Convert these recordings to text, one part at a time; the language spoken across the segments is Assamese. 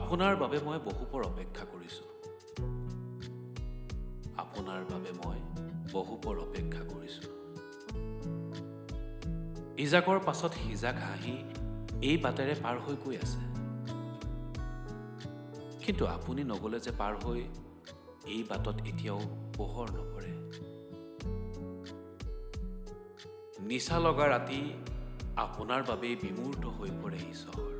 আপোনাৰ বাবে মই বহুপৰ অপেক্ষা কৰিছোঁ। আপোনাৰ বাবে মই বহুপৰ অপেক্ষা কৰিছোঁ। ইজাকৰ পাছত সিজাক হাঁহি এই বাটেৰে পাৰ হৈ গৈ আছে। কিন্তু আপুনি নগলে যে পাৰ হৈ এই বাটত এতিয়াও পোহৰ নপৰে। নিচা লগা ৰাতি আপোনাৰ বাবেই বিমূৰ্ত হৈ পৰে এই চহৰ।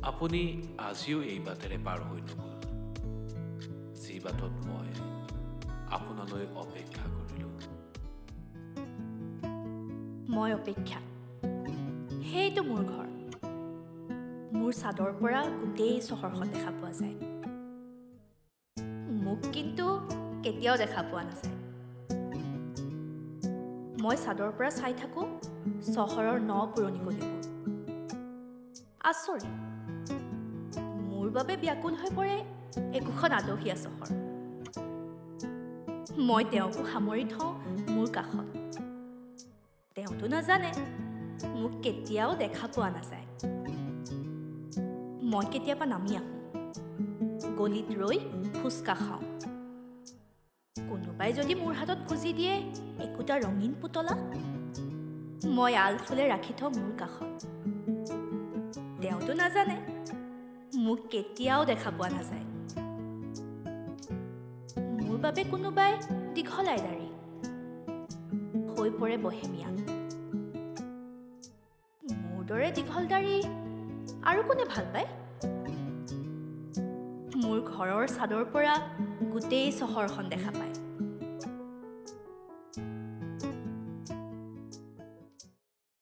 আপুনি আজিও এই বাটেৰে পাৰ হৈ নগ'ল, যি বাটত মই আপোনালৈ অপেক্ষা কৰিলোঁ। মই অপেক্ষা, সেইটো মোৰ ঘৰ। মোৰ ছাদৰ পৰা গোটেই চহৰখন দেখা পোৱা যায়। মোক কিন্তু কেতিয়াও দেখা পোৱা নাযায়। মই ছাদৰ পৰা চাই থাকোঁ চহৰৰ পুৰণি গলিবোৰ। আচৰিত, মোৰ বাবে ব্যাকুল হৈ পৰে একোখন আদহীয়া চহৰ। মই তেওঁকো সামৰি থওঁ মোৰ কাষত। তেওঁতো নাজানে মোক কেতিয়াও দেখা পোৱা নাযায়। মই কেতিয়াবা নামি আহোঁ, গলিত ৰৈ ফুচকা খাওঁ। কোনোবাই যদি মোৰ হাতত খুজি দিয়ে একোটা ৰঙীন পুতলা, মই আলফুলে ৰাখি থওঁ মোৰ কাষত। তেওঁতো নাজানে মোক কেতিয়াও দেখা পোৱা নাযায়। মোৰ বাবে কোনোবাই দীঘলাই দাড়ি হৈ পৰে বহেমিয়ান। মোৰ দৰে দীঘল দাড়ি আৰু কোনে ভাল পায়? মোৰ ঘৰৰ ছাদৰ পৰা গোটেই চহৰখন দেখা পায়।